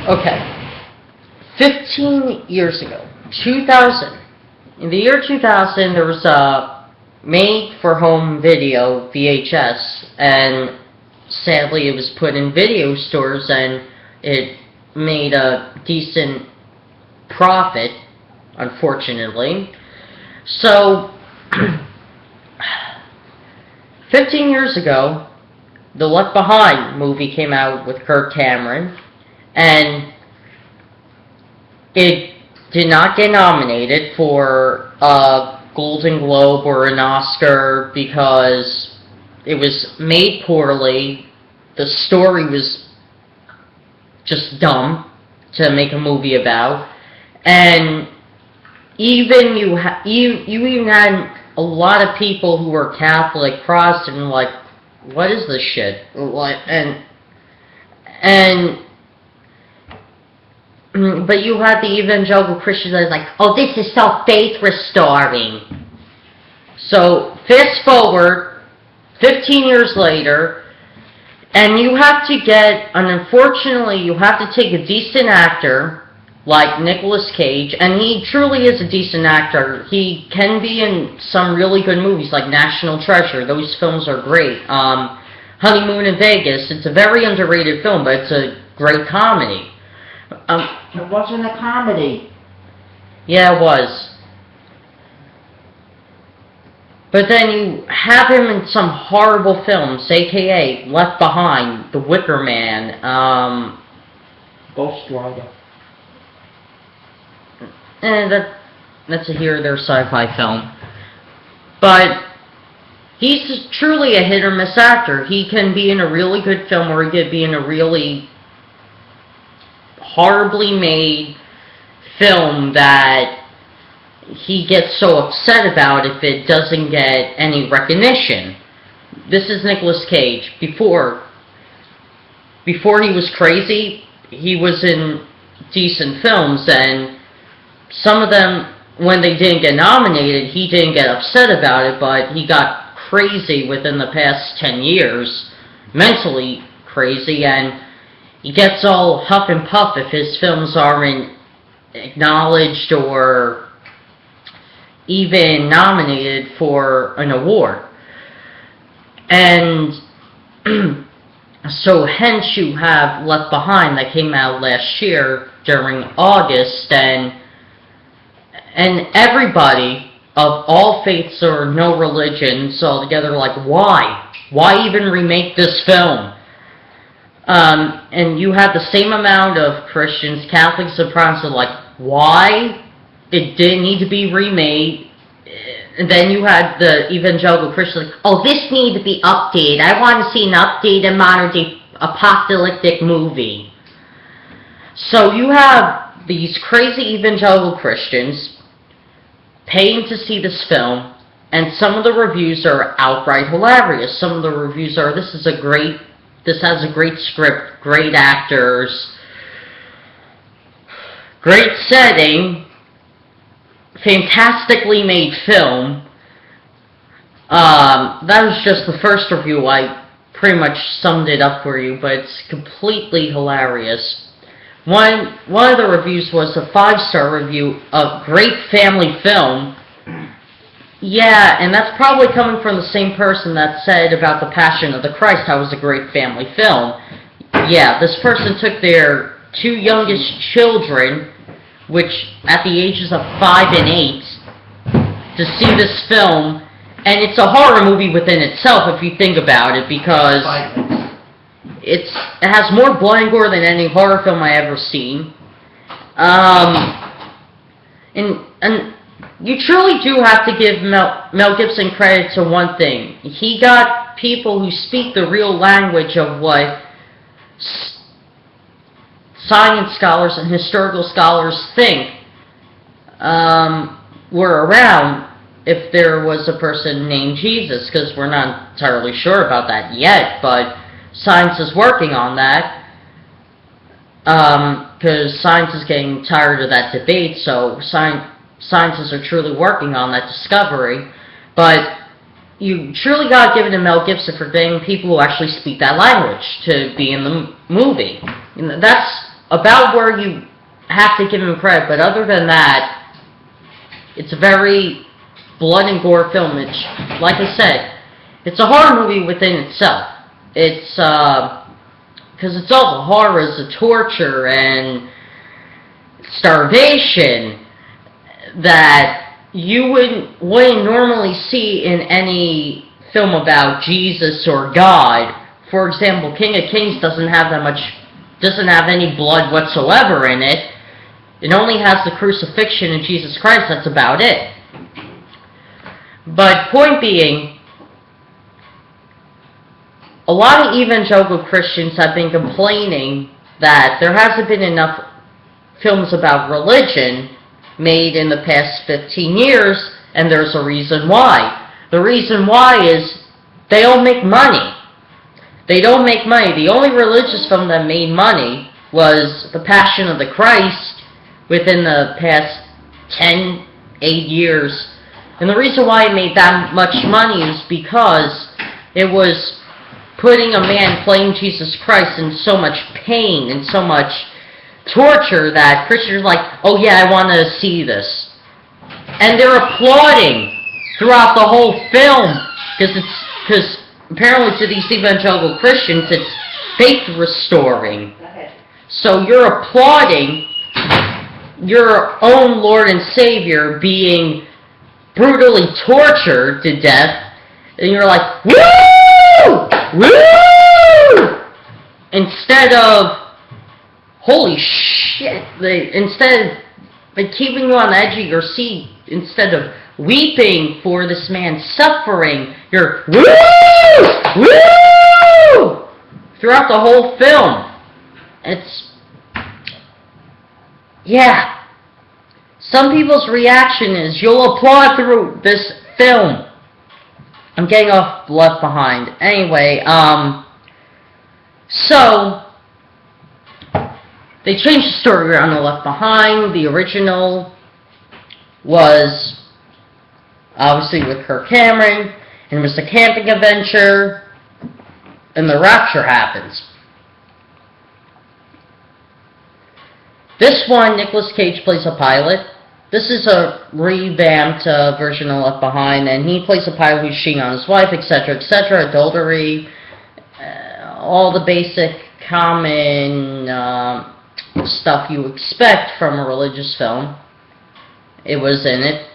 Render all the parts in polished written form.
Okay. 15 years ago, 2000. In the year 2000, there was a made-for-home video, VHS, and sadly it was put in video stores and it made a decent profit, unfortunately. So, 15 years ago, the Left Behind movie came out with Kirk Cameron, and it did not get nominated for a Golden Globe or an Oscar because it was made poorly. The story was just dumb to make a movie about, and even you even had a lot of people who were Catholic, Protestant, and like, what is this shit? Like, but you had the evangelical Christians that was like, oh, this is so faith restoring. So fast forward 15 years later, and you have to unfortunately, you have to take a decent actor like Nicolas Cage, and he truly is a decent actor. He can be in some really good movies like National Treasure. Those films are great. Honeymoon in Vegas, it's a very underrated film, but it's a great comedy. It wasn't a comedy. Yeah, it was. But then you have him in some horrible films, a.k.a. Left Behind, The Wicker Man, Ghost Rider. And that's a here or there sci-fi film. But he's truly a hit or miss actor. He can be in a really good film, or he could be in a really horribly made film that he gets so upset about if it doesn't get any recognition. This is Nicolas Cage. Before he was crazy, he was in decent films, and some of them, when they didn't get nominated, he didn't get upset about it, but he got crazy within the past 10 years, mentally crazy, and he gets all huff and puff if his films aren't acknowledged or even nominated for an award. And so hence you have Left Behind that came out last year during August, and everybody of all faiths or no religions all together like, why? Why even remake this film? And you have the same amount of Christians, Catholics, and Protestants like, why? It didn't need to be remade. And then you had the evangelical Christians like, oh, this needs to be updated. I want to see an updated modern-day apocalyptic movie. So you have these crazy evangelical Christians paying to see this film, and some of the reviews are outright hilarious. Some of the reviews are, this has a great script, great actors, great setting, fantastically made film. That was just the first review. I pretty much summed it up for you, but it's completely hilarious. One of the reviews was a 5-star review of great family film. Yeah, and that's probably coming from the same person that said about The Passion of the Christ how it was a great family film. Yeah, this person took their 2 youngest children, which at the ages of 5 and 8, to see this film, and it's a horror movie within itself if you think about it, because it has more blood and gore than any horror film I ever seen. And you truly do have to give Mel Gibson credit to one thing. He got people who speak the real language of what science scholars and historical scholars think were around if there was a person named Jesus, because we're not entirely sure about that yet, but science is working on that, because science is getting tired of that debate, so scientists are truly working on that discovery. But you truly got to give it to Mel Gibson for getting people who actually speak that language to be in the movie. That's about where you have to give him credit, but other than that, it's a very blood and gore film. It's, like I said, it's a horror movie within itself. It's, because it's all the horrors of torture and starvation that you wouldn't normally see in any film about Jesus or God. For example, King of Kings doesn't have any blood whatsoever in it. It only has the crucifixion of Jesus Christ. That's about it. But point being, a lot of evangelical Christians have been complaining that there hasn't been enough films about religion made in the past 15 years, and there's a reason why. The reason why is they don't make money. They don't make money. The only religious film that made money was The Passion of the Christ within the past 8 years. And the reason why it made that much money is because it was putting a man playing Jesus Christ in so much pain and so much torture that Christians are like, oh yeah, I want to see this. And they're applauding throughout the whole film, because apparently to these evangelical Christians it's faith restoring. So you're applauding your own Lord and Savior being brutally tortured to death, and you're like, woo! Woo! Instead of, holy shit, instead of keeping you on the edge of your seat, instead of weeping for this man's suffering, you're woo! Woo! Throughout the whole film. It's, yeah. Some people's reaction is, you'll applaud through this film. I'm getting off Left Behind. Anyway, so they changed the story around the Left Behind. The original was obviously with Kirk Cameron, and it was a camping adventure, and the rapture happens. This one, Nicolas Cage plays a pilot. This is a revamped version of Left Behind, and he plays a pilot who's cheating on his wife, etc., etc., adultery, all the basic common stuff you expect from a religious film. It was in it.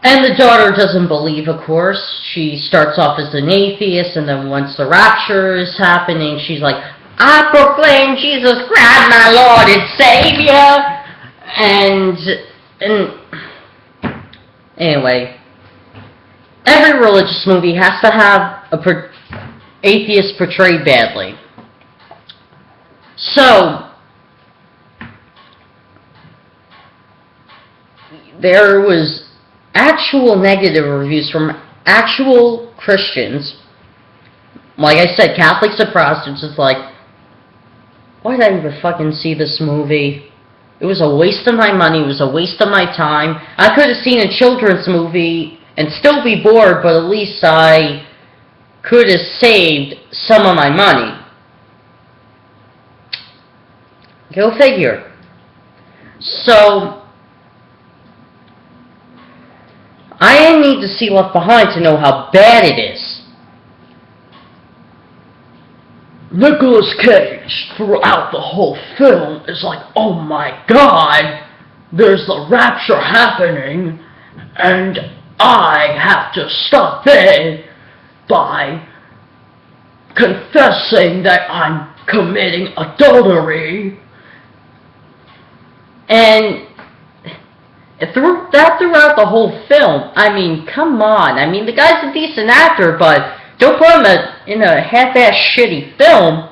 And the daughter doesn't believe, of course. She starts off as an atheist, and then once the rapture is happening, she's like, I proclaim Jesus Christ, my Lord and Savior. And anyway, every religious movie has to have an atheist portrayed badly. So, there was actual negative reviews from actual Christians. Like I said, Catholics and Protestants is like, why did I even fucking see this movie? It was a waste of my money. It was a waste of my time. I could have seen a children's movie and still be bored, but at least I could have saved some of my money. Go figure. So, I didn't need to see Left Behind to know how bad it is. Nicolas Cage, throughout the whole film, is like, oh my god, there's the rapture happening, and I have to stop it by confessing that I'm committing adultery. And throughout the whole film, I mean, come on. I mean, the guy's a decent actor, but don't put him in a half-ass shitty film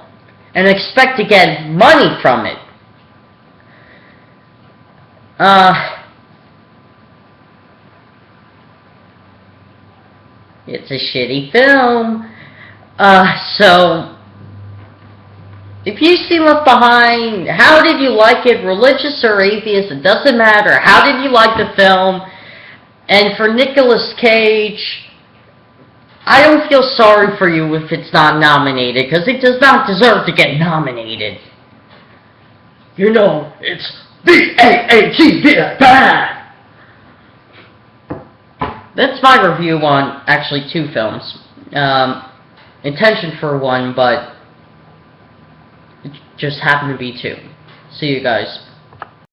and expect to get money from it. It's a shitty film. So, if you see Left Behind, how did you like it? Religious or atheist, it doesn't matter. How did you like the film? And for Nicolas Cage, I don't feel sorry for you if it's not nominated, because it does not deserve to get nominated. You know, it's B-A-A-T, bad! That's my review on, actually, 2 films. Intention for 1, but it just happened to be 2. See you guys.